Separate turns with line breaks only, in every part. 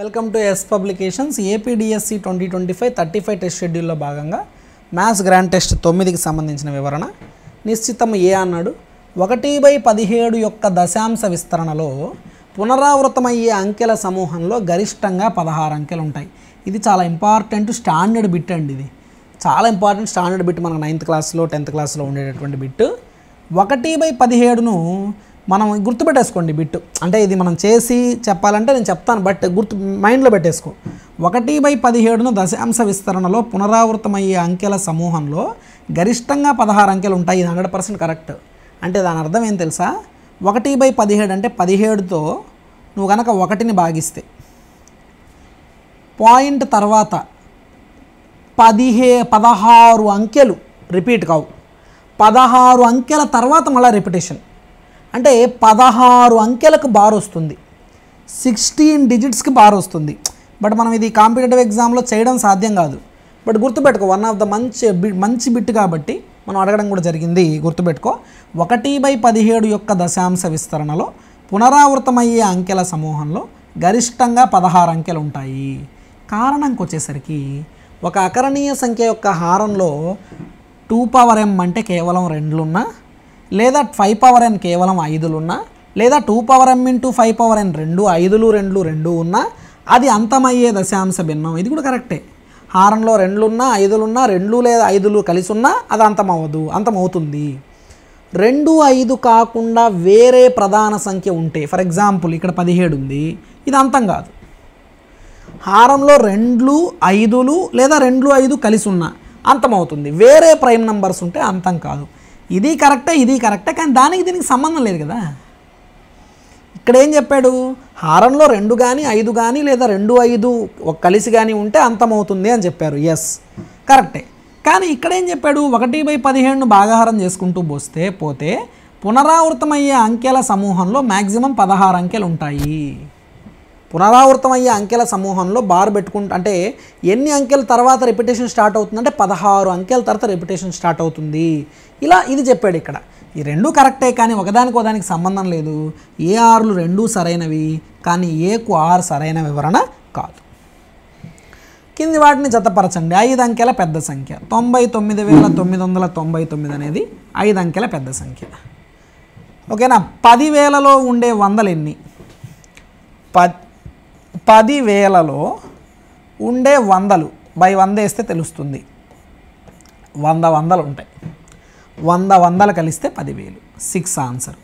Welcome to S publications APDSC 2025 35 test షెడ్యూల్లో భాగంగా maths grand test 9కి సంబంధించిన వివరణ. నిశ్చితం ఏ అన్నాడు 1/17 యొక్క దశాంశ విస్తరణలో పునరావృతమయ్యే అంకెల సమూహంలో గరిష్టంగా 16 అంకెలు ఉంటాయి. ఇది చాలా ఇంపార్టెంట్ స్టాండర్డ్ బిట్ అండి. ఇది చాలా ఇంపార్టెంట్ స్టాండర్డ్ బిట్, మనకు 9th క్లాస్లో 10th క్లాస్లో ఉండేటటువంటి బిట్. 1/17ను మనం గుర్తుపెట్టేసుకోండి బిట్, అంటే ఇది మనం చేసి చెప్పాలంటే నేను చెప్తాను, బట్ మైండ్లో పెట్టేసుకో. 1/17ను దశాంశ విస్తరణలో పునరావృతమయ్యే అంకెల సమూహంలో గరిష్టంగా 16 అంకెలు ఉంటాయి. ఇది 100% కరెక్ట్. అంటే దాని అర్థం ఏం తెలుసా, 1/17 అంటే 17తో నువ్వు కనుక 1ని భాగిస్తే పాయింట్ తర్వాత 16 అంకెలు రిపీట్ కావు, 16 అంకెల తర్వాత మళ్ళీ రిపిటేషన్, అంటే 16 అంకెలకు బార్ వస్తుంది, 16 డిజిట్స్కి బార్ వస్తుంది. బట్ మనం ఇది కాంపిటేటివ్ ఎగ్జామ్లో చేయడం సాధ్యం కాదు. బట్ గుర్తుపెట్టుకో, వన్ ఆఫ్ ద మంచి బిట్ కాబట్టి మనం అడగడం కూడా జరిగింది. గుర్తుపెట్టుకో, 1/17 యొక్క దశాంశ విస్తరణలో పునరావృతమయ్యే అంకెల సమూహంలో గరిష్టంగా 16 అంకెలు ఉంటాయి. కారణంకి వచ్చేసరికి ఒక అకరణీయ సంఖ్య యొక్క హారంలో 2m అంటే కేవలం 2 లేదా 5n కేవలం 5 లేదా 2m × 5n 2 5 2 2 ఉన్నా అది అంతమయ్యే దశాంశ భిన్నం. ఇది కూడా కరెక్టే. హారంలో 2 5 2 లేదా 5 కలిసి ఉన్నా అది అంతమవుతుంది. 2 5 కాకుండా వేరే ప్రధాన సంఖ్య ఉంటే, ఫర్ ఎగ్జాంపుల్ ఇక్కడ 17 ఉంది, ఇది అంతం కాదు. హారంలో 2 5 లేదా 2 5 కలిసి ఉన్నా అంతమవుతుంది. వేరే ప్రైమ్ నంబర్స్ ఉంటే అంతం కాదు. ఇది కరెక్టే, ఇది కరెక్టే, కానీ దానికి దీనికి సంబంధం లేదు కదా. ఇక్కడ ఏం చెప్పాడు, హారంలో 2 కానీ 5 కానీ లేదా 2 5 కలిసి కానీ ఉంటే అంతమవుతుంది అని చెప్పారు. ఎస్ కరెక్టే. కానీ ఇక్కడ ఏం చెప్పాడు, 1/17ను భాగాహారం చేసుకుంటూ పోతే పునరావృతమయ్యే అంకెల సమూహంలో మ్యాక్సిమం 16 అంకెలు ఉంటాయి. పునరావృతమయ్యే అంకెల సమూహంలో బార్ పెట్టుకుంటూ, అంటే ఎన్ని అంకెల తర్వాత రిపిటేషన్ స్టార్ట్ అవుతుందంటే 16 అంకెల తర్వాత రిపిటేషన్ స్టార్ట్ అవుతుంది. ఇలా ఇది చెప్పాడు ఇక్కడ. ఈ రెండు కరెక్టే, కానీ ఒకదానికి సంబంధం లేదు. ఏ ఆర్లు రెండూ సరైనవి, కానీ ఏకు ఆర్ సరైన వివరణ కాదు. కింది వాటిని జతపరచండి. 5 అంకెల పెద్ద సంఖ్య 99,999 అనేది 5 అంకెల పెద్ద సంఖ్య. ఓకేనా. 10,000లో ఉండే వందలు ఎన్ని? 10,000లో ఉండే వందలు బై 100 వేస్తే తెలుస్తుంది. 100 వందలు ఉంటాయి. 100 వందలు కలిస్తే 10,000. 6 ఆన్సర్.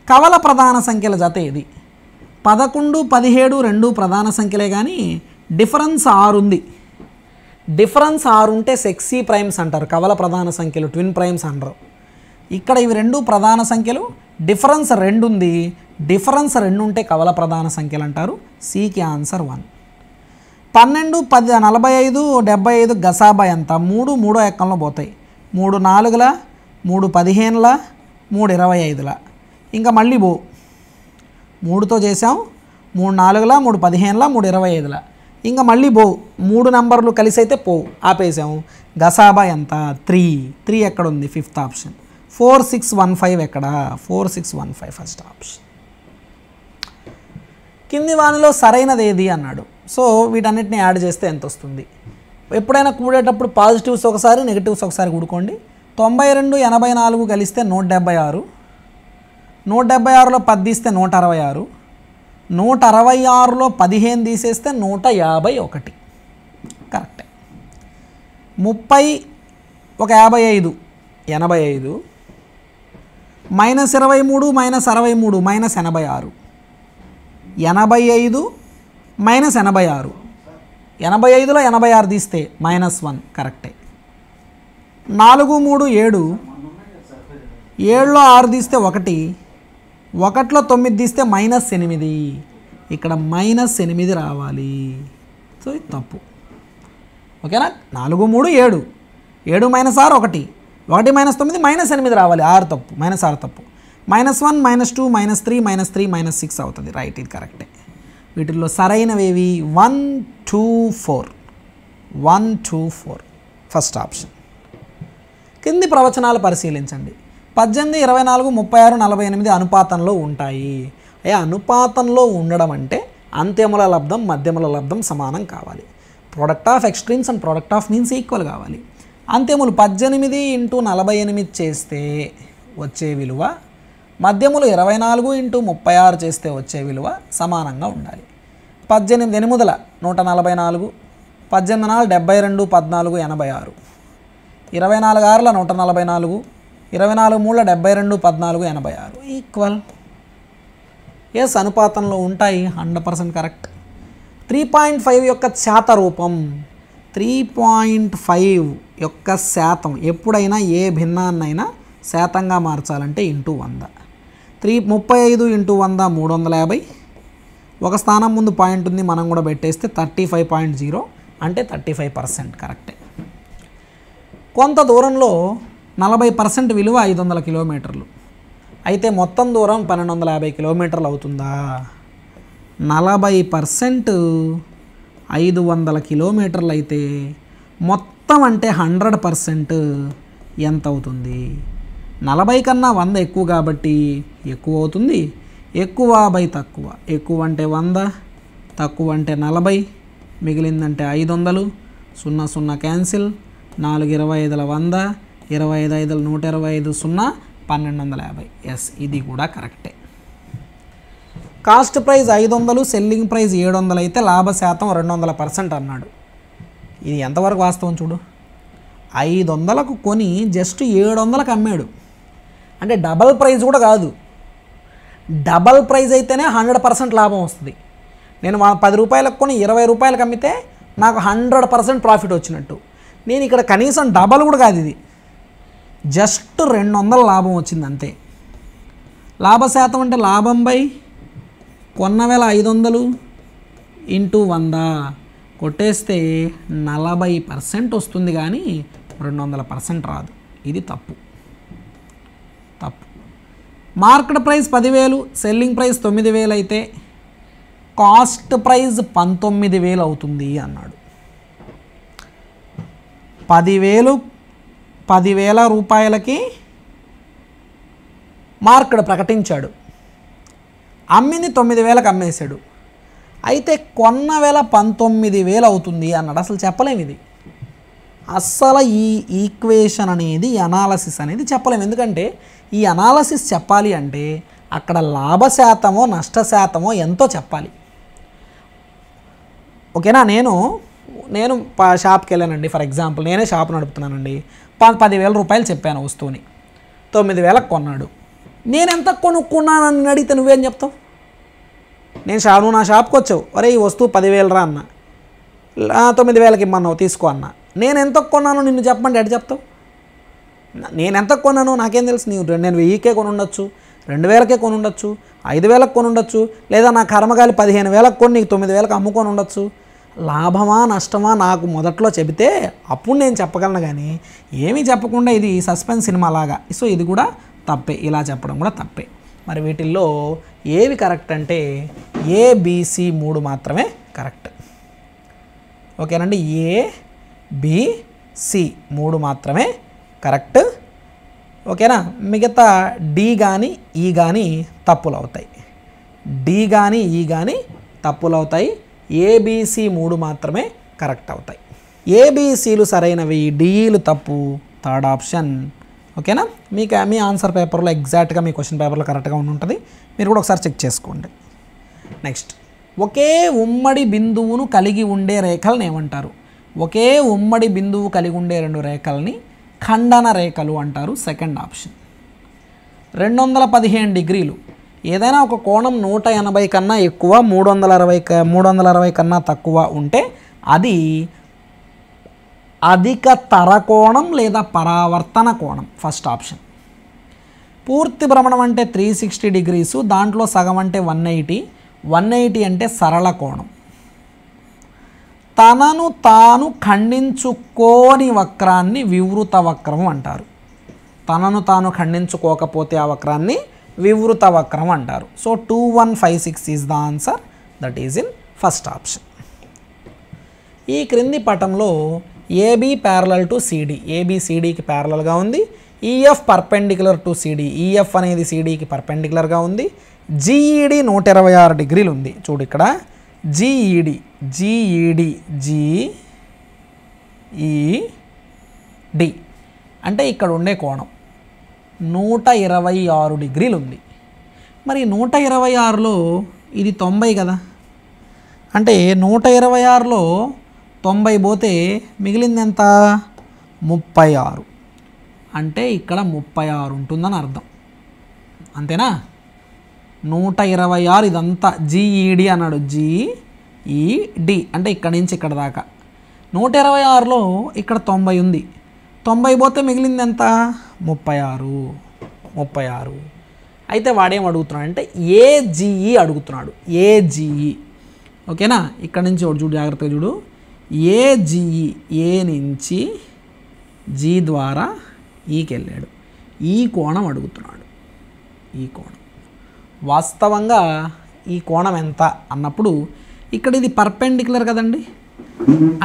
కవల ప్రధాన సంఖ్యల జత ఏది? 11 17 రెండు ప్రధాన సంఖ్యలే, కానీ డిఫరెన్స్ 6 ఉంది. డిఫరెన్స్ 6 ఉంటే సెక్సీ ప్రైమ్స్ అంటారు. కవల ప్రధాన సంఖ్యలు ట్విన్ ప్రైమ్స్ అంటారు. ఇక్కడ ఇవి రెండు ప్రధాన సంఖ్యలు, డిఫరెన్స్ 2 ఉంది. డిఫరెన్స్ 2 ఉంటే కవల ప్రధాన సంఖ్యలు అంటారు. సికి ఆన్సర్ 1. 12 10 45 75 గసాబా ఎంత? 3 మూడో ఎక్కంలో పోతాయి. 3 4ల 3 15ల 3 25ల. ఇంకా మళ్ళీ 3తో చేసాం. 3 4ల 3 15ల 3 25ల. ఇంకా మళ్ళీ 3 నంబర్లు కలిసి అయితే ఆపేసాం. గసాబా ఎంత? 3 ఎక్కడ ఉంది? 5th option. 4615 ఎక్కడ? 4615 ఫస్ట్ ఆప్షన్. కింది వానిలో సరైనది ఏది అన్నాడు. సో వీటన్నిటిని యాడ్ చేస్తే ఎంత వస్తుంది? ఎప్పుడైనా కూడేటప్పుడు పాజిటివ్స్ ఒకసారి నెగిటివ్స్ ఒకసారి కూడుకోండి. 92 84 కలిస్తే 176. 176లో 10 తీస్తే 166. 166లో 15 తీసేస్తే 151. కరెక్టే. 30 ఒక 55 85 -23 -63 -86. 85 -86. 85లో 86 తీస్తే -1. కరెక్టే. 4 3 7 7లో 6 తీస్తే 1. 1లో 9 తీస్తే -8. ఇక్కడ -8 రావాలి. సో ఇది తప్పు. ఓకేనా. 4 3 7 7 -6 1 1 -9 -8 రావాలి. 6 తప్పు. -6 తప్పు. -1 -2 -3 -3 -6 అవుతుంది. రైట్, ఇది కరెక్టే. వీటిల్లో సరైనవేవి 1 2 4. 1 2 4 ఫస్ట్ ఆప్షన్. కింది ప్రవచనాలు పరిశీలించండి. 18 24 36 48 అనుపాతంలో ఉంటాయి. అనుపాతంలో ఉండడం అంటే అంత్యముల లబ్ధం మధ్యముల లబ్ధం సమానం కావాలి. Product of extremes and product of means equal కావాలి. అంత్యములు 18 × 48 చేస్తే వచ్చే విలువ, మధ్యములు 24 × 36 చేస్తే వచ్చే విలువ సమానంగా ఉండాలి. 18 ఎనిమిదిల 144, 18 నాలుగు 72, 14 86, 24 ఆరుల 144, 24 మూడుల 72, 14 86 ఈక్వల్. ఎస్, అనుపాతంలో ఉంటాయి. 100% కరెక్ట్. 3.5 యొక్క శాత రూపం. 3.5 యొక్క శాతం ఎప్పుడైనా ఏ భిన్నాన్నైనా శాతంగా మార్చాలంటే ×100. 35 × 100 350. ఒక స్థానం ముందు పాయింట్ ఉంది, మనం కూడా పెట్టేస్తే 35.0 అంటే 35% కరెక్టే. కొంత దూరంలో 40% విలువ 500 కిలోమీటర్లు అయితే మొత్తం దూరం 1250 కిలోమీటర్లు అవుతుందా? 40% 500 కిలోమీటర్లు అయితే మొత్తం అంటే 100% ఎంత అవుతుంది? 40 కన్నా 100 ఎక్కువ కాబట్టి ఎక్కువ అవుతుంది. ఎక్కువ బై తక్కువ, ఎక్కువ అంటే 100, తక్కువ అంటే 40, మిగిలిందంటే 500. 0 0 క్యాన్సిల్. 4 25 100, 25 5 125, 0 1250. ఎస్, ఇది కూడా కరెక్టే. కాస్ట్ ప్రైస్ 500, సెల్లింగ్ ప్రైస్ 700 అయితే లాభ శాతం 200% అన్నాడు. ఇది ఎంతవరకు వాస్తవం చూడు. 500కు కొని జస్ట్ 700కి అమ్మాడు. అంటే డబల్ ప్రైస్ కూడా కాదు. డబల్ ప్రైస్ అయితేనే 100% లాభం వస్తుంది. నేను 10 రూపాయలకు కొని 20 రూపాయలకు అమ్మితే నాకు 100% ప్రాఫిట్ వచ్చినట్టు. నేను ఇక్కడ కనీసం డబల్ కూడా కాదు, ఇది జస్ట్ 200 లాభం వచ్చింది అంతే. లాభ శాతం అంటే లాభం బై కొన్న వేల 500 × 100 కొట్టేస్తే 40% వస్తుంది, కానీ 200% రాదు. ఇది తప్పు. మార్కెట్ ప్రైస్ 10,000, సెల్లింగ్ ప్రైస్ 9,000 అయితే కాస్ట్ ప్రైస్ 19,000 అవుతుంది అన్నాడు. 10,000 రూపాయలకి మార్కెట్ ప్రకటించాడు, అమ్మింది 9,000కి అమ్మేశాడు. అయితే కొన్న వేల 19,000 అవుతుంది అన్నాడు. అసలు చెప్పలేము ఇది. అస్సలు ఈ ఈక్వేషన్ అనేది, ఈ అనాలసిస్ అనేది చెప్పలేము. ఎందుకంటే ఈ అనాలసిస్ చెప్పాలి అంటే అక్కడ లాభ శాతమో నష్ట శాతమో ఎంతో చెప్పాలి. ఓకేనా? నేను షాప్కి వెళ్ళానండి. ఫర్ ఎగ్జాంపుల్ నేనే షాప్ నడుపుతున్నానండి. 10,000 రూపాయలు చెప్పాను వస్తువుని, 9,000కి కొన్నాడు. నేను ఎంత కొనుక్కున్నానని అడిగితే నువ్వేం చెప్తావు? నువ్వు నా షాప్కి వచ్చావు, ఒరే ఈ వస్తువు 10,000 రా అన్న, 9,000కి ఇమ్మన్నావు తీసుకో అన్న. నేను ఎంత కొన్నానో నిన్ను చెప్పమంటే ఎటు చెప్తావు? నేను ఎంత కొన్నానో నాకేం తెలుసు? నేను 1000కే కొని ఉండొచ్చు, 2,000కే కొని ఉండొచ్చు, 5,000కి కొని ఉండొచ్చు, లేదా నా కర్మగాలి 15,000కి కొని నీకు 9,000కి అమ్ముకొని ఉండొచ్చు. లాభమా నష్టమా నాకు మొదట్లో చెబితే అప్పుడు నేను చెప్పగలను, కానీ ఏమీ చెప్పకుండా ఇది సస్పెన్స్ సినిమా లాగా. సో ఇది కూడా తప్పే, ఇలా చెప్పడం కూడా తప్పే. మరి వీటిల్లో ఏవి కరెక్ట్ అంటే ABC 3 మాత్రమే కరెక్ట్. ఓకేనండి, ABC 3 మాత్రమే కరెక్ట్. ఓకేనా? మిగతా డి కానీ ఈ కానీ తప్పులు అవుతాయి. డి కానీ ఈ కానీ తప్పులు అవుతాయి. ABC 3 మాత్రమే కరెక్ట్ అవుతాయి. ఏబీసీలు సరైనవి, డిఈలు తప్పు. Third option. ఓకేనా? మీకు మీ ఆన్సర్ పేపర్లో ఎగ్జాక్ట్గా మీ క్వశ్చన్ పేపర్లో కరెక్ట్గా ఉంటుంది. మీరు కూడా ఒకసారి చెక్ చేసుకోండి. నెక్స్ట్, ఒకే ఉమ్మడి బిందువును కలిగి ఉండే రేఖలను ఏమంటారు? ఒకే ఉమ్మడి బిందువు కలిగి ఉండే 2 రేఖల్ని ఖండన రేఖలు అంటారు. Second option. 215 డిగ్రీలు, ఏదైనా ఒక కోణం 180 కన్నా ఎక్కువ, 360 కన్నా తక్కువ ఉంటే అది అధిక తరకోణం లేదా పరావర్తన కోణం. First option. పూర్తి భ్రమణం అంటే 360 డిగ్రీసు, దాంట్లో సగం అంటే 180 అంటే సరళ కోణం. తనను తాను ఖండించుకోని వక్రాన్ని వివృత వక్రం అంటారు. తనను తాను ఖండించుకోకపోతే ఆ వక్రాన్ని వివృత వక్రం అంటారు. So 2156 is the answer. That is in first option. ఈ క్రింది పటంలో AB parallel to CD, AB సిడికి ప్యారలల్గా ఉంది. EF perpendicular to CD, EF అనేది సిడికి పర్పెండిక్యులర్గా ఉంది. జీఈడి 126 డిగ్రీలు ఉంది. చూడు ఇక్కడ జీఈడి జీఈడి జీఈడి అంటే ఇక్కడ ఉండే కోణం 126 డిగ్రీలు ఉంది. మరి 126లో ఇది 90 కదా, అంటే 126లో 90 పోతే మిగిలింది ఎంత? 36. అంటే ఇక్కడ 36 ఉంటుందని అర్థం, అంతేనా? 126 ఇదంతా జీఈడి అన్నాడు, జీఈడి అంటే ఇక్కడ నుంచి ఇక్కడ దాకా. 126లో ఇక్కడ 90 ఉంది, 90 పోతే మిగిలింది ఎంత? 36. అయితే వాడేం అడుగుతున్నాడు అంటే ఏజీఈ అడుగుతున్నాడు, ఏజీఈ. ఓకేనా? ఇక్కడ నుంచి ఒకటి చూడు, జాగ్రత్తగా చూడు. ఏజీఈ ఏ నుంచి జీ ద్వారా ఈకి వెళ్ళాడు, ఈ కోణం అడుగుతున్నాడు. ఈ కోణం వాస్తవంగా ఈ కోణం ఎంత అన్నప్పుడు ఇక్కడ ఇది పర్పెండిక్యులర్ కదండి,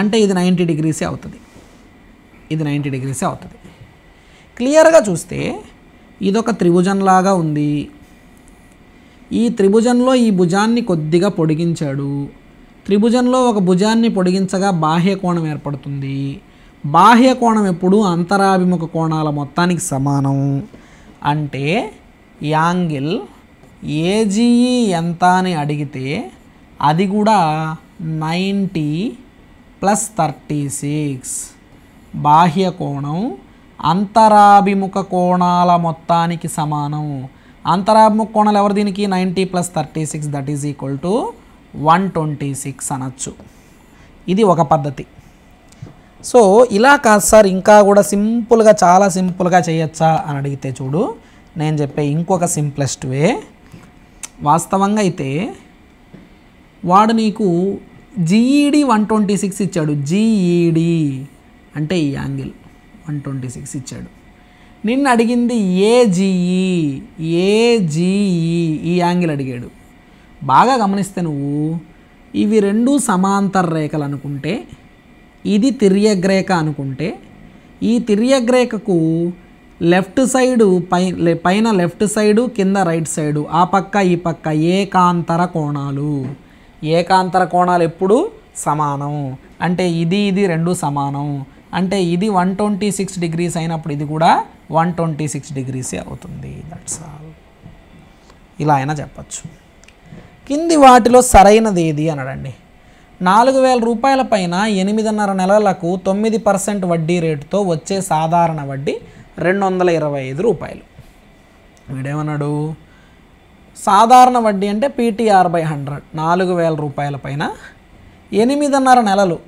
అంటే ఇది 90 డిగ్రీసే అవుతుంది, ఇది 90 డిగ్రీసే అవుతుంది. క్లియర్గా చూస్తే ఇదొక త్రిభుజంలాగా ఉంది. ఈ త్రిభుజంలో ఈ భుజాన్ని కొద్దిగా పొడిగించాడు. త్రిభుజంలో ఒక భుజాన్ని పొడిగించగా బాహ్య కోణం ఏర్పడుతుంది. బాహ్య కోణం ఎప్పుడు అంతరాభిముఖ కోణాల మొత్తానికి సమానం. అంటే యాంగిల్ ఏజీఈ ఎంత అని అడిగితే అది కూడా 90 + 36. బాహ్య కోణం అంతరాభిముఖ కోణాల మొత్తానికి సమానం. అంతరాభిముఖ కోణాలు ఎవరు దీనికి? 90 + 36 దట్ ఈజ్ ఈక్వల్ టు 126 అనొచ్చు. ఇది ఒక పద్ధతి. సో ఇలా కాదు సార్, ఇంకా కూడా సింపుల్గా, చాలా సింపుల్గా చేయొచ్చా అని అడిగితే చూడు, నేను చెప్పే ఇంకొక సింప్లెస్ట్ వే. వాస్తవంగా అయితే వాడు నీకు జీఈడి 126 ఇచ్చాడు, జీఈడి అంటే ఈ యాంగిల్ 126 ఇచ్చాడు. నిన్ను అడిగింది ఏజీఈ, ఈ యాంగిల్ అడిగాడు. బాగా గమనిస్తే నువ్వు ఇవి రెండు సమాంతర రేఖలు అనుకుంటే, ఇది తిర్యగ్రేఖ అనుకుంటే, ఈ తిర్యగ్రేఖకు లెఫ్ట్ సైడు పైన లెఫ్ట్ సైడు, కింద రైట్ సైడు, ఆ పక్క ఈ పక్క ఏకాంతర కోణాలు. ఏకాంతర కోణాలు ఎప్పుడు సమానం, అంటే ఇది రెండు సమానం. అంటే ఇది 126 డిగ్రీస్ అయినప్పుడు ఇది కూడా 126 డిగ్రీసే అవుతుంది. That's all. ఇలా అయినా చెప్పచ్చు. కింది వాటిలో సరైనది ఏది అన్నాడండి. 4000 రూపాయల పైన 8.5 నెలలకు 9% వడ్డీ రేటుతో వచ్చే సాధారణ వడ్డీ 225 రూపాయలు. వీడేమన్నాడు? సాధారణ వడ్డీ అంటే PTR/100. 4000 రూపాయల పైన 8.5 నెలలు,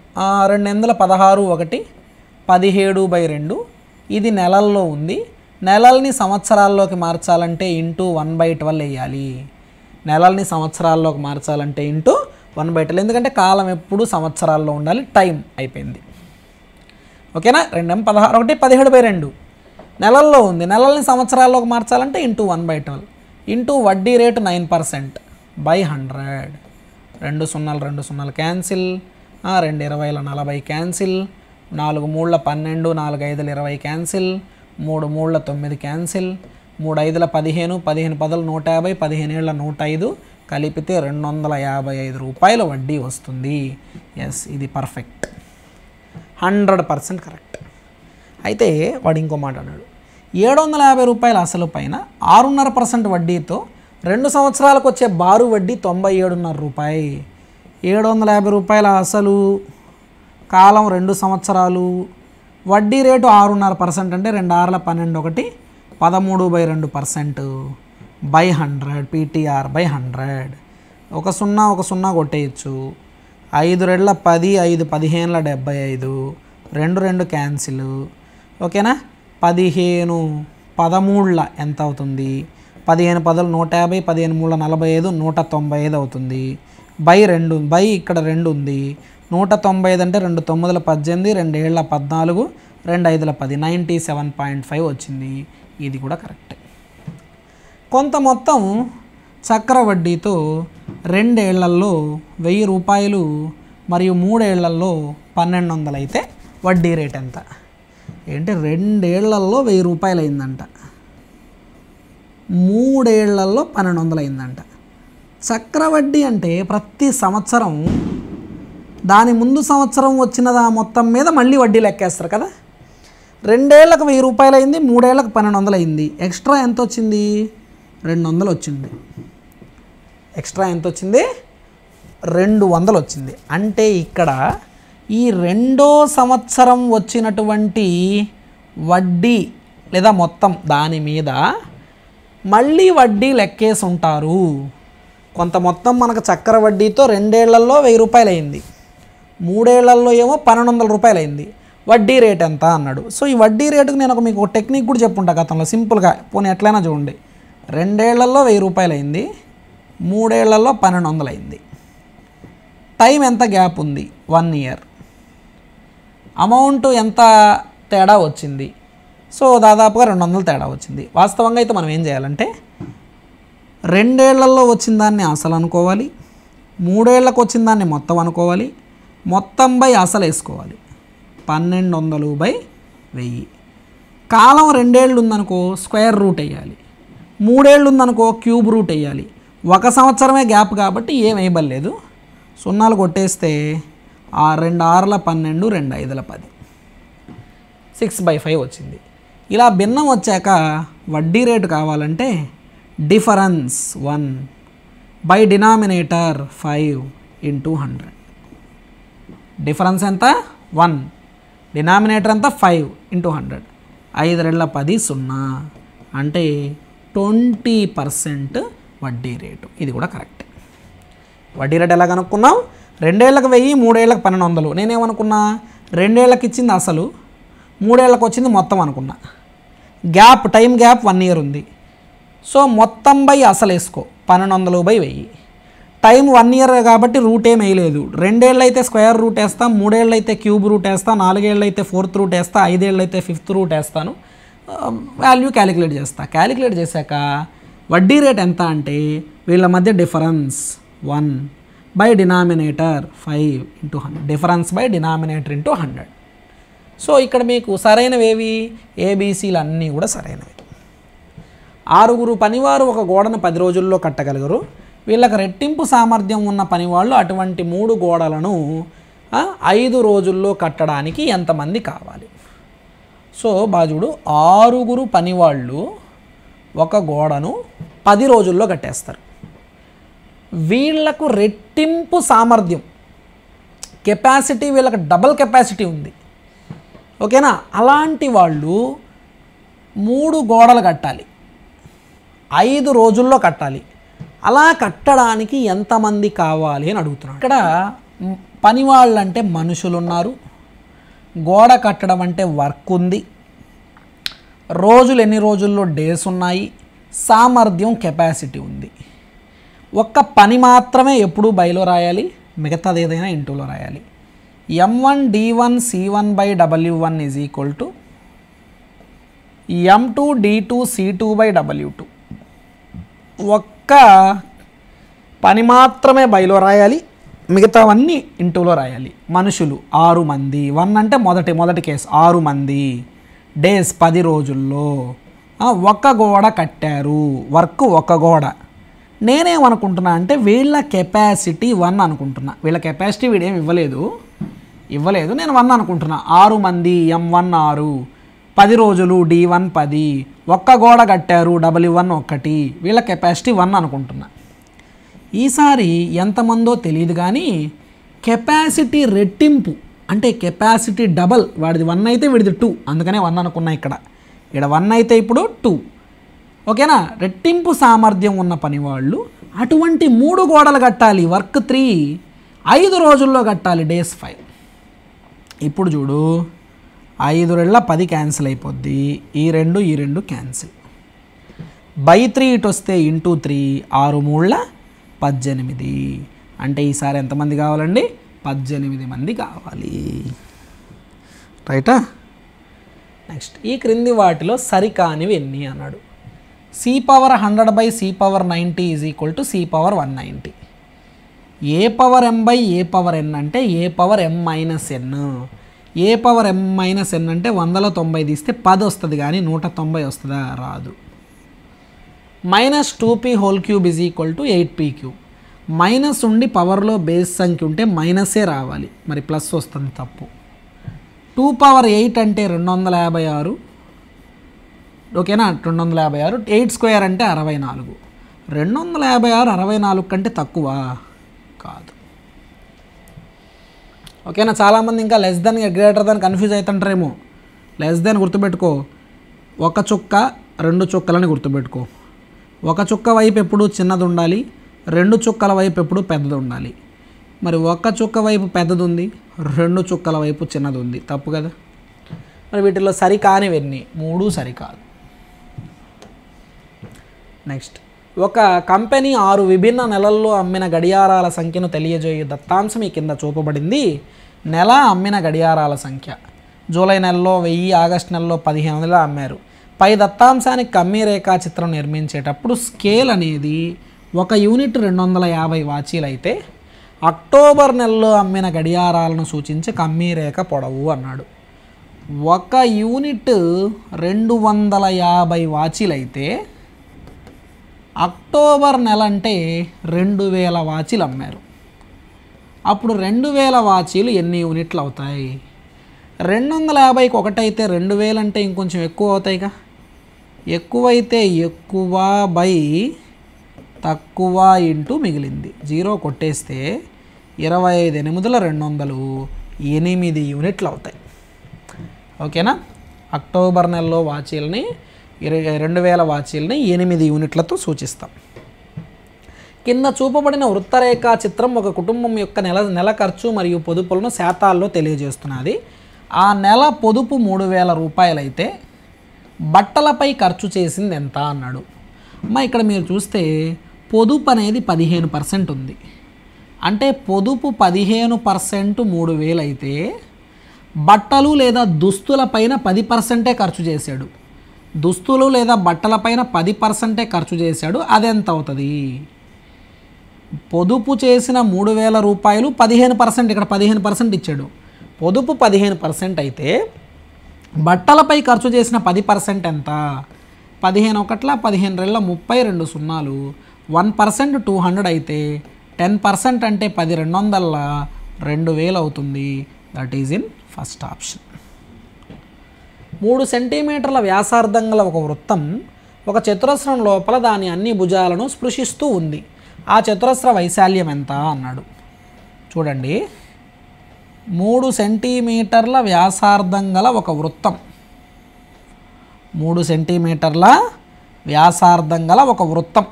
216 1 17/2. ఇది నెలల్లో ఉంది. నెలల్ని సంవత్సరాల్లోకి మార్చాలంటే ఇంటూ 1/12 వేయాలి. నెలల్ని సంవత్సరాల్లోకి మార్చాలంటే ఇంటూ 1/12, ఎందుకంటే కాలం ఎప్పుడు సంవత్సరాల్లో ఉండాలి. టైం అయిపోయింది. ఓకేనా? 2 16 1 17/2 నెలల్లో ఉంది. నెలల్ని సంవత్సరాల్లోకి మార్చాలంటే ఇంటూ 1/12 ఇంటూ వడ్డీ rate 9% / 100. 2 0 2 0 cancel, 2 20 40 cancel, 4 3 12, 4 5 20 cancel, 3 3 9 cancel, 3 5 15, 15 10 150, 15 105 కలిపితే 255 రూపాయల వడ్డీ వస్తుంది. ఎస్, ఇది పర్ఫెక్ట్, 100% కరెక్ట్. అయితే వాడు ఇంకో మాట అన్నాడు. 750 రూపాయల అసలు పైన 6.5% వడ్డీతో 2 సంవత్సరాలకు వచ్చే బారు వడ్డీ 97.5 రూపాయి. 750 రూపాయల అసలు, కాలం 2 సంవత్సరాలు, వడ్డీ రేటు 6.5% అంటే 2 6 12 1 13/2% / 100 PTR/100. 1 0 1 0 కొట్టేయచ్చు. 5 2 10, 5 15 75, 2 2 క్యాన్సిల్. ఓకేనా? 15 13 ఎంత అవుతుంది? 15 10 150, 15 3 45, 195 అవుతుంది. /2 ఇక్కడ 2 ఉంది. 195 అంటే 2 9 18, 2 7 14, 2 5 10, 97.5 వచ్చింది. ఇది కూడా కరెక్ట్. కొంత మొత్తం చక్రవడ్డీతో 2 ఏళ్లలో 1000 రూపాయలు మరియు 3 ఏళ్లలో 1200 అయితే వడ్డీ రేట్ ఎంత? ఏంటి, 2 ఏళ్లలో 1000 రూపాయలు అయిందంట, 3 ఏళ్లలో 1200 అయిందంట. చక్రవడ్డీ అంటే ప్రతి సంవత్సరం దాని ముందు సంవత్సరం వచ్చిన మొత్తం మీద మళ్ళీ వడ్డీ లెక్కేస్తారు కదా. 2 ఏళ్లకు 1000 రూపాయలు అయింది, 3 ఏళ్లకు 1200 అయింది. ఎక్స్ట్రా ఎంత వచ్చింది? 200 వచ్చింది. ఎక్స్ట్రా ఎంత వచ్చింది? 200 వచ్చింది. అంటే ఇక్కడ ఈ 2వ సంవత్సరం వచ్చినటువంటి వడ్డీ లేదా మొత్తం దాని మీద మళ్ళీ వడ్డీ లెక్కేసి ఉంటారు. కొంత మొత్తం మనకు చక్కెర వడ్డీతో 2 ఏళ్లలో 1000 రూపాయలు అయింది, 3 ఏళ్లలో ఏమో 1200 రూపాయలు అయింది. వడ్డీ రేట్ ఎంత అన్నాడు. సో ఈ వడ్డీ రేటుకు నేను మీకు ఒక టెక్నిక్ కూడా చెప్పుంటా గతంలో, సింపుల్గా పోనీ ఎట్లయినా చూడండి. 2 ఏళ్లలో 1000 రూపాయలు అయింది, 3 ఏళ్లలో 1200 అయింది. టైం ఎంత గ్యాప్ ఉంది? 1 ఇయర్. అమౌంట్ ఎంత తేడా వచ్చింది? సో దాదాపుగా 200 తేడా వచ్చింది. వాస్తవంగా అయితే మనం ఏం చేయాలంటే 2 ఏళ్లలో వచ్చిన దాన్ని అసలు అనుకోవాలి, 3 ఏళ్లకు వచ్చిన దాన్ని మొత్తం అనుకోవాలి, మొత్తం బై అసలు వేసుకోవాలి. 1200/1000. కాలం 2 ఏళ్ళు ఉందనుకో స్క్వేర్ రూట్ వేయాలి, 3 ఏళ్ళు ఉందనుకో క్యూబ్ రూట్ వేయాలి. 1 సంవత్సరమే గ్యాప్ కాబట్టి ఏం వేయబడలేదు. 0 కొట్టేస్తే 2 6ల 12, 2 5ల 10, 6/5 వచ్చింది. ఇలా భిన్నం వచ్చాక వడ్డీ రేటు కావాలంటే డిఫరెన్స్ 1 బై డినామినేటర్ 5 × 100. డిఫరెన్స్ ఎంత? 1, డినామినేటర్ ఎంత? 5 × 100. 5 2 10, 0 అంటే 20% వడ్డీ రేటు. ఇది కూడా కరెక్ట్. వడ్డీ రేటు ఎలా కనుక్కున్నాం? 2 ఏళ్లకు 1000, 3 ఏళ్లకు 1200. నేనేమనుకున్నా? 2 ఏళ్లకు ఇచ్చింది అసలు, 3 ఏళ్లకు వచ్చింది మొత్తం అనుకున్నా. గ్యాప్, టైం గ్యాప్ 1 ఇయర్ ఉంది. సో మొత్తం బై అసలు వేసుకో, 1200/1000. టైం 1 ఇయర్ కాబట్టి రూట్ ఏం వేయలేదు. 2 ఏళ్ళు అయితే స్క్వేర్ రూట్ వేస్తా, 3 ఏళ్ళు అయితే క్యూబ్ రూట్ వేస్తా, 4 ఏళ్ళు అయితే 4th రూట్ వేస్తా, 5 ఏళ్ళు అయితే 5th రూట్ వేస్తాను. వాల్యూ క్యాలిక్యులేట్ చేస్తా. క్యాలిక్యులేట్ చేశాక వడ్డీ రేట్ ఎంత అంటే వీళ్ళ మధ్య difference 1 by denominator 5 × 100. Difference by denominator × 100. So ఇక్కడ మీకు సరైనవేవి? ఏబీసీలు అన్నీ కూడా సరైనవి. 6 పనివారు ఒక గోడను 10 రోజుల్లో కట్టగలరు. వీళ్ళకి రెట్టింపు సామర్థ్యం ఉన్న పనివాళ్ళు అటువంటి 3 గోడలను 5 రోజుల్లో కట్టడానికి ఎంతమంది కావాలి? సో బాజుడు 6 పనివాళ్ళు ఒక గోడను 10 రోజుల్లో కట్టేస్తారు. వీళ్లకు రెట్టింపు సామర్థ్యం, కెపాసిటీ, వీళ్ళకి డబల్ కెపాసిటీ ఉంది. ఓకేనా? అలాంటి వాళ్ళు 3 గోడలు కట్టాలి, 5 రోజుల్లో కట్టాలి. అలా కట్టడానికి ఎంతమంది కావాలి అని అడుగుతున్నాడు. ఇక్కడ పని వాళ్ళంటే మనుషులు ఉన్నారు, గోడ కట్టడం అంటే వర్క్ ఉంది, రోజులు ఎన్ని రోజుల్లో డేస్ ఉన్నాయి, సామర్థ్యం కెపాసిటీ ఉంది. ఒక్క పని మాత్రమే ఎప్పుడూ బైలో రాయాలి, మిగతాది ఏదైనా ఇంటూలో రాయాలి. M1 D1 C1/W1 = M2 D2 C2/W2. ఒక్క పని మాత్రమే బైలో రాయాలి, మిగతావన్నీ ఇంటూలో రాయాలి. మనుషులు 6 మంది, 1 అంటే మొదటి కేసు 6 మంది, డేస్ 10 రోజుల్లో, ఒక్క గోడ కట్టారు, వర్క్ ఒక గోడ. నేనేమనుకుంటున్నా అంటే వీళ్ళ కెపాసిటీ 1 అనుకుంటున్నా. వీళ్ళ కెపాసిటీ వీడేమి ఇవ్వలేదు, నేను 1 అనుకుంటున్నా. 6 మంది, M1 6, 10 రోజులు D1 10, ఒక్క గోడ కట్టారు W1 1, వీళ్ళ కెపాసిటీ 1 అనుకుంటున్నా. ఈసారి ఎంతమందో తెలియదు కానీ కెపాసిటీ రెట్టింపు అంటే కెపాసిటీ డబల్, వాడిది 1 అయితే వీడిది 2, అందుకనే 1 అనుకున్నా. ఇక్కడ 1 అయితే ఇప్పుడు 2. ఓకేనా? రెట్టింపు సామర్థ్యం ఉన్న పనివాళ్ళు అటువంటి 3 గోడలు కట్టాలి, వర్క్ 3, 5 రోజుల్లో కట్టాలి, డేస్ 5. ఇప్పుడు చూడు, 5 2 10 క్యాన్సిల్ అయిపోద్ది, ఈ రెండు క్యాన్సిల్. బై 3 ఇటు వస్తే ఇంటూ 3, 6 3 18. అంటే ఈసారి ఎంతమంది కావాలండి? 18 మంది కావాలి. రైటా? నెక్స్ట్, ఈ క్రింది వాటిలో సరికానివి ఎన్ని అన్నాడు. C⁴100/C⁴90 = C⁴190. A⁴m/A⁴n అంటే A⁴m-n. A⁴m-n అంటే 190 తీస్తే 10 వస్తుంది కానీ 190 వస్తుందా? రాదు. -2p³ = 8p³. మైనస్ ఉండి పవర్లో బేస్ సంఖ్య ఉంటే మైనసే రావాలి, మరి ప్లస్ వస్తుంది, తప్పు. 2^8 అంటే 256, ఓకేనా, 256. 8 స్క్వేర్ అంటే 64. 256 64 కంటే తక్కువ కాదు, ఓకేనా. చాలామంది ఇంకా less than greater than confuse అవుతుంటారేమో. లెస్ దెన్ గుర్తుపెట్టుకో, ఒక చుక్క 2 చుక్కలని గుర్తుపెట్టుకో. ఒక చుక్క వైపు ఎప్పుడు చిన్నది ఉండాలి, 2 చుక్కల వైపు ఎప్పుడు పెద్దది ఉండాలి. మరి ఒక చుక్క వైపు పెద్దది ఉంది, 2 చుక్కల వైపు చిన్నది ఉంది, తప్పు కదా. మరి వీటిలో సరికానివన్నీ 3 సరికాదు. నెక్స్ట్, ఒక కంపెనీ 6 విభిన్న నెలల్లో అమ్మిన గడియారాల సంఖ్యను తెలియజేయు దత్తాంశం ఈ కింద చూపబడింది. నెల అమ్మిన గడియారాల సంఖ్య జూలై నెలలో 1000, ఆగస్టు నెలలో 1500 అమ్మారు. పై దత్తాంశానికి కమ్మీ రేఖాచిత్రం నిర్మించేటప్పుడు స్కేల్ అనేది 1 యూనిట్ 250 వాచీలు అయితే అక్టోబర్ నెలలో అమ్మిన గడియారాలను సూచించే కమ్మీ రేఖ పొడవు అన్నాడు. 1 యూనిట్ 250 వాచీలు అయితే అక్టోబర్ నెల అంటే 2000 వాచీలు అమ్మారు. అప్పుడు 2000 వాచీలు ఎన్ని యూనిట్లు అవుతాయి? 250కి 1 అయితే 2000 అంటే ఇంకొంచెం ఎక్కువ అవుతాయిగా. ఎక్కువైతే ఎక్కువ బై తక్కువ ఇంటూ మిగిలింది 0 కొట్టేస్తే 25 8 8 యూనిట్లు అవుతాయి, ఓకేనా. అక్టోబర్ నెలలో వాచీలని 2000 వాచీలని 8 యూనిట్లతో సూచిస్తాం. కింద చూపబడిన వృత్తరేఖా చిత్రం ఒక కుటుంబం యొక్క నెల ఖర్చు మరియు పొదుపులను శాతాల్లో తెలియజేస్తున్నది. ఆ నెల పొదుపు 3000 రూపాయలు అయితే బట్టలపై ఖర్చు చేసింది ఎంత అన్నాడు. ఇక్కడ మీరు చూస్తే పొదుపు అనేది 15% ఉంది. అంటే పొదుపు 15% 3000 అయితే బట్టలు లేదా దుస్తుల పైన 10% ఖర్చు చేశాడు. దుస్తులు లేదా బట్టల పైన 10% ఖర్చు చేశాడు. అదెంత అవుతుంది? పొదుపు చేసిన 3000 రూపాయలు 15%, ఇక్కడ 15% ఇచ్చాడు. పొదుపు 15% అయితే బట్టలపై ఖర్చు చేసిన 10% ఎంత? 15 1 15 32 సున్నాలు. 1% 200 అయితే 10% అంటే 10 200 2000 అవుతుంది. That is in first option. 3 సెంటీమీటర్ల వ్యాసార్థం గల ఒక వృత్తం ఒక చతురస్రం లోపల దాని అన్ని భుజాలను స్పృశిస్తూ ఉంది. ఆ చతురస్ర వైశాల్యం ఎంత అన్నాడు. చూడండి, 3 సెంటీమీటర్ల వ్యాసార్థం గల ఒక వృత్తం, 3 సెంటీమీటర్ల వ్యాసార్థం గల ఒక వృత్తం,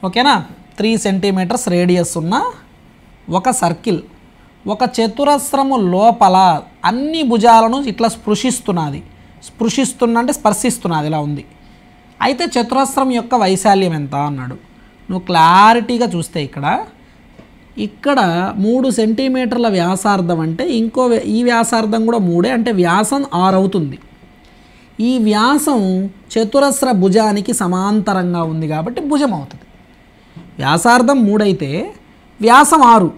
ఓకేనా. 3 సెంటీమీటర్స్ రేడియస్ ఉన్న ఒక సర్కిల్ ఒక చతురస్రము లోపల అన్ని భుజాలను ఇట్లా స్పృశిస్తున్నది. అంటే స్పర్శిస్తున్నది, ఇలా ఉంది. అయితే చతురస్రం యొక్క వైశాల్యం ఎంత అన్నాడు. నువ్వు క్లారిటీగా చూస్తే ఇక్కడ 3 సెంటీమీటర్ల వ్యాసార్థం అంటే ఈ వ్యాసార్థం కూడా 3 అంటే వ్యాసం 6 అవుతుంది. ఈ వ్యాసం చతురస్ర భుజానికి సమాంతరంగా ఉంది కాబట్టి భుజం అవుతుంది. వ్యాసార్థం 3 అయితే వ్యాసం 6,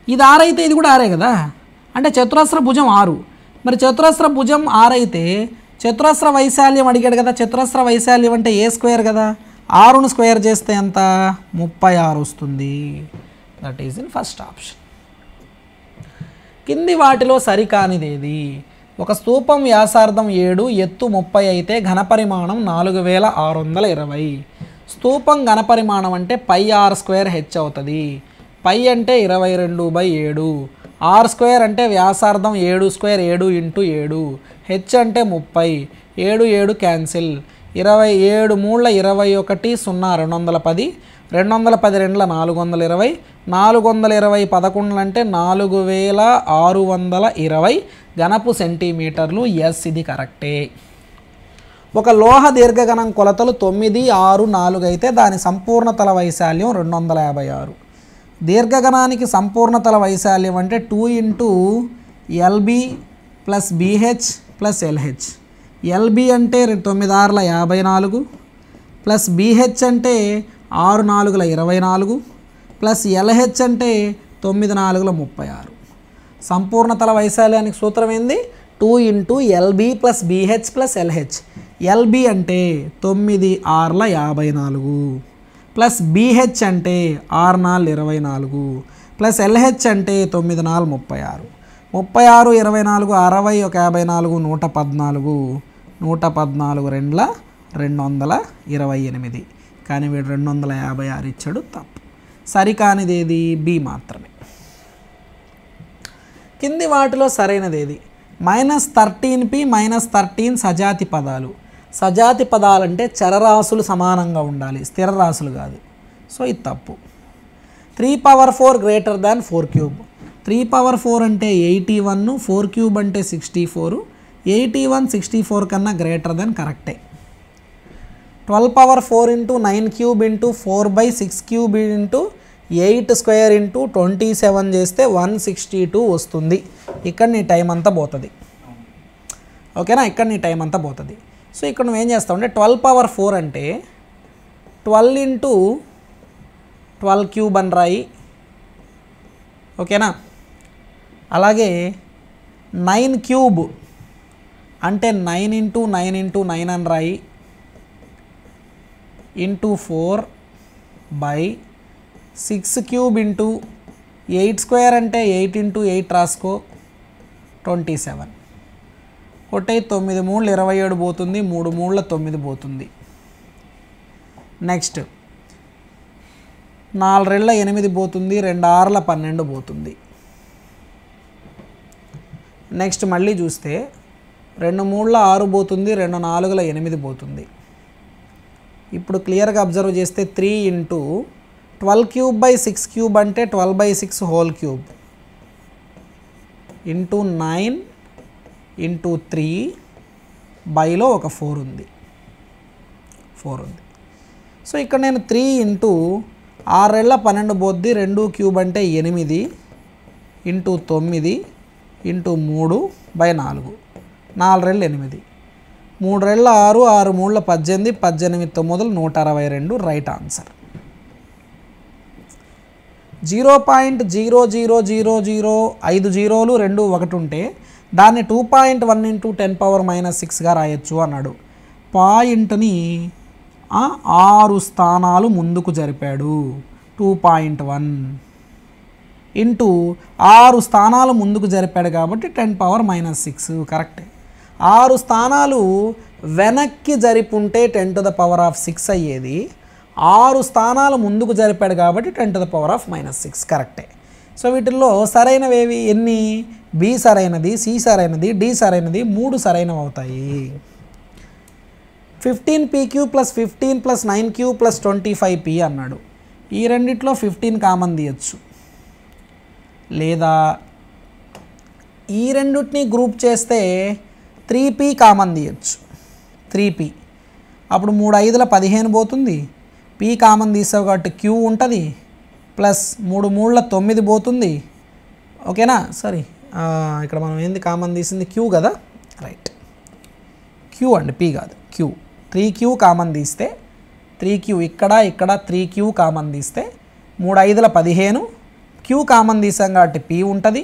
ఇది 6 అయితే ఇది కూడా 6 కదా. అంటే చతురస్ర భుజం 6. మరి చతురస్ర భుజం 6 అయితే చతురస్ర వైశాల్యం అడిగాడు కదా. చతురస్ర వైశాల్యం అంటే ఏ స్క్వేర్ కదా. 6ను స్క్వేర్ చేస్తే ఎంత? 36 వస్తుంది. That is in first option. కింది వాటిలో సరికానిదేది? ఒక స్తూపం వ్యాసార్థం 7, ఎత్తు 30 అయితే ఘనపరిమాణం 4620. స్తూపం ఘనపరిమాణం అంటే πr² h అవుతుంది. పై అంటే 22/7, r² అంటే వ్యాసార్థం 7² 7 × 7, h అంటే 30, 7 7 క్యాన్సిల్, 27 3 21 0 210, 210 2 420, 420 11 అంటే 4620 ఘనపు సెంటీమీటర్లు. ఎస్, ఇది కరెక్టే. ఒక లోహ దీర్ఘగణం కొలతలు 9 6 4 అయితే దాని సంపూర్ణతల వైశాల్యం 256. దీర్ఘగణానికి సంపూర్ణతల వైశాల్యం అంటే 2 × LB + BH + LH. LB అంటే 9 6 54 ప్లస్ BH అంటే 6 4 24 ప్లస్ LH అంటే 9 4 36. సంపూర్ణతల వైశాల్యానికి సూత్రం ఏంది? 2 × LB + BH + LH. LB అంటే 9 6 54 ప్లస్ బీహెచ్ అంటే 6 4 24 ప్లస్ ఎల్హెచ్ అంటే 9 4 36 36 24 60 ఒక 54 114 114 రెండ్ల 228 కానీ వీడు 256 ఇచ్చాడు, తప్పు. సరికానిది ఏది? బి మాత్రమే. కింది వాటిలో సరైనది ఏది? -13p -13 సజాతి పదాలు. సజాతి పదాలంటే చరరాశులు సమానంగా ఉండాలి, స్థిర రాశులు కాదు. సో ఇది తప్పు. 3/4 గ్రేటర్ దాన్ 4³ 3/4 అంటే 81, 4³ అంటే 64. 81 64 కన్నా గ్రేటర్ దాన్ కరెక్టే. 12/4 × 9³ × 4/6³ × 8² × 27 చేస్తే 162 వస్తుంది. ఇక్కడ నీ టైం అంతా పోతుంది. ఓకేనా, ఇక్కడ నీ టైం అంతా పోతుంది. సో ఇక్కడ నువ్వేం చేస్తావు అంటే 12/4 అంటే 12 × 12³ అని రాయి. ఓకేనా, అలాగే 9³ అంటే 9 × 9 × 9 అని రాయి. ఇంటూ 4/6³ × 8² అంటే 8 × 8 రాసుకో, 27. ఒకటే 9 3 27 పోతుంది, 3 3 9 పోతుంది. నెక్స్ట్ 4 8 పోతుంది, 2 6 12 పోతుంది. నెక్స్ట్ మళ్ళీ చూస్తే 2 3 6 పోతుంది, 2 4 8 పోతుంది. ఇప్పుడు క్లియర్గా అబ్జర్వ్ చేస్తే 3 × 12³ / 6³ అంటే 12/6 హోల్ క్యూబ్ ఇంటూ 9 × 3 బైలో ఒక 4 ఉంది. సో ఇక్కడ నేను 3 × 6 12 పోద్ది, 2³ అంటే 8 ఇంటూ 9 ఇంటూ 3/4 4 8 3 6 6 3 18 18 9 162 రైట్ ఆన్సర్. 0.00005 జీరోలు 2 1 ఉంటే దాన్ని 2.1 × 10⁻⁻6గా రాయొచ్చు అన్నాడు. పాయింట్ని 6 స్థానాలు ముందుకు జరిపాడు. 2.1 ఇంటూ 6 స్థానాలు ముందుకు జరిపాడు కాబట్టి 10⁻⁻6 కరెక్టే. 6 స్థానాలు వెనక్కి జరిపుంటే 10⁻⁶ అయ్యేది. 6 స్థానాలు ముందుకు జరిపాడు కాబట్టి 10⁻⁻6 కరెక్టే. సో వీటిల్లో సరైనవి ఏవి? ఎన్ని? బి సరైనది, సి సరైనది, డి సరైనది, 3 సరైనవి అవుతాయి. 15pq + 15 + 9q + 25p అన్నాడు. ఈ రెండిట్లో 15 కామన్ తీయచ్చు, లేదా ఈ రెండింటిని గ్రూప్ చేస్తే 3p కామన్ తీయచ్చు. 3p అప్పుడు 3 5 15 పోతుంది, p కామన్ తీసావు కాబట్టి q ఉంటుంది, ప్లస్ 3 3 9 పోతుంది. ఓకేనా, సారీ ఇక్కడ మనం ఏంది కామన్ తీసింది? q కదా, రైట్. q అండి, p కాదు, q. 3q కామన్ తీస్తే 3q ఇక్కడ 3q కామన్ తీస్తే 3 5 15, q కామన్ తీసాం కాబట్టి p ఉంటుంది,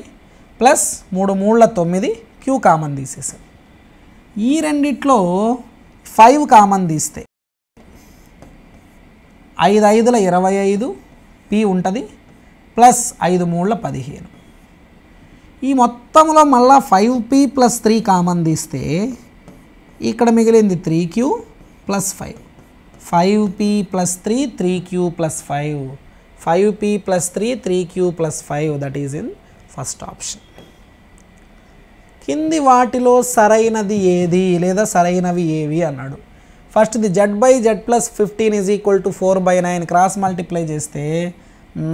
ప్లస్ 3 3 9 q కామన్ తీసేసాం. ఈ రెండిట్లో 5 కామన్ తీస్తే 5 5 25 p ఉంటుంది, ప్లస్ 5 3 15. ఈ మొత్తంలో మళ్ళా 5p + 3 కామన్ తీస్తే ఇక్కడ మిగిలింది 3q + 5. 5p + 3 3q + 5. 5p + 3 3q + 5 that is in first option. కింది వాటిలో సరైనది ఏది లేదా సరైనవి ఏవి అన్నాడు. ఫస్ట్ది z/z + 15 = 4/9 క్రాస్ మల్టిప్లై చేస్తే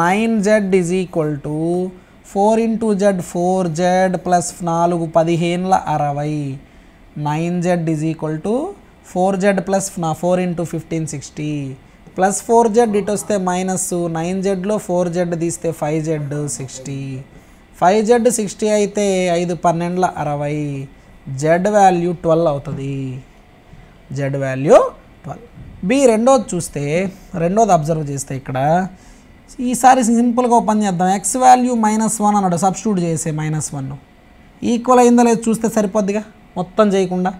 9z = 4 × z 4z + 4 15 60. 9z = 4z + 4 × 15 60 plus 4z ఇటు వస్తే మైనస్ 9zలో 4z తీస్తే 5z 60. 5z 60 అయితే 5 12 60. z వాల్యూ 12 అవుతుంది. z value 12. బి రెండోది చూస్తే రెండోది అబ్జర్వ్ చేస్తే ఇక్కడ ఈసారి సింపుల్గా ఓపెన్ చేద్దాం. x వాల్యూ -1 అన్నాడు, సబ్స్టిట్యూట్ చేసే -1 ఈక్వల్ అయిందా లేదు చూస్తే సరిపోద్దిగా మొత్తం చేయకుండా.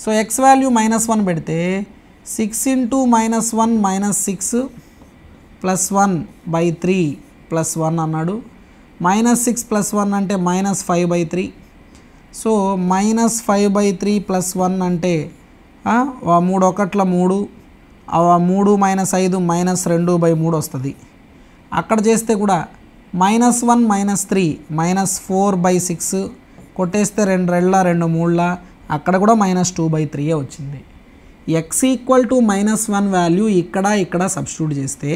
సో x వాల్యూ -1 పెడితే 6 × -1 -6 +1/3 +1 అన్నాడు. -6 +1 అంటే -5/3. సో -5/3 +1 అంటే 3 ఒకట్ల 3, 3 - 5 -2/3 వస్తుంది. అక్కడ చేస్తే కూడా -1 -3 -4/6 కొట్టేస్తే 2 2 2 3 అక్కడ కూడా -2/3 వచ్చింది. x = -1 వాల్యూ ఇక్కడ సబ్స్టిట్యూట్ చేస్తే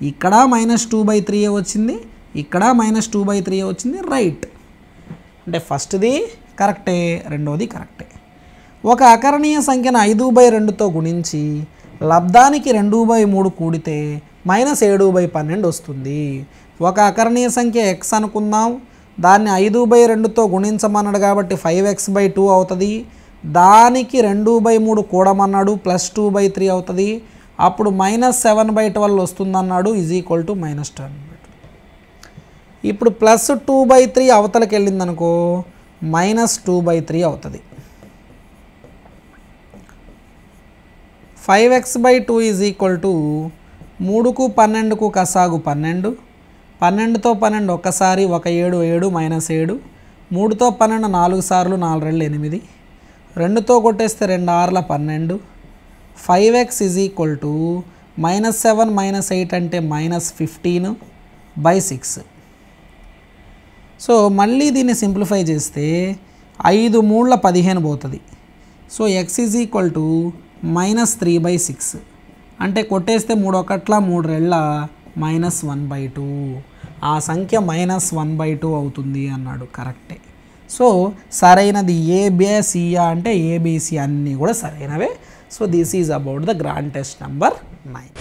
ఇక్కడ -2/3 వచ్చింది, ఇక్కడ -2/3 వచ్చింది. రైట్ అంటే ఫస్ట్ది కరెక్టే, రెండోది కరెక్టే. ఒక అకరణీయ సంఖ్యను 5/2తో గుణించి లబ్ధానికి 2/3 కూడితే -7/12 వస్తుంది. ఒక అకరణీయ సంఖ్య x అనుకుందాం, దాన్ని 5/2తో గుణించమన్నాడు కాబట్టి 5x/2 అవుతుంది. దానికి 2/3 కూడమన్నాడు +2/3 అవుతుంది. అప్పుడు -7/12 వస్తుందన్నాడు = -10/12. ఇప్పుడు +2/3 అవతలకి వెళ్ళిందనుకో -2/3 అవుతుంది. 5x/2 = 3కు 12కు కసాగు 12, 12తో 12 ఒక్కసారి 1 7 7 -7, 3తో 12 4 సార్లు 4 2 8, 2తో కొట్టేస్తే 2 6 12. 5x = -7 -8 అంటే -15/6. సో మళ్ళీ దీన్ని సింప్లిఫై చేస్తే 5 3 15 పోతుంది. సో x = -3/6 అంటే కొట్టేస్తే 3 ఒకట్ల 3 2 -1/2. ఆ సంఖ్య -1/2 అవుతుంది అన్నాడు. కరెక్టే. సో సరైనది ABC అంటే ABC అన్నీ కూడా సరైనవే. So this is about the grand test number 9.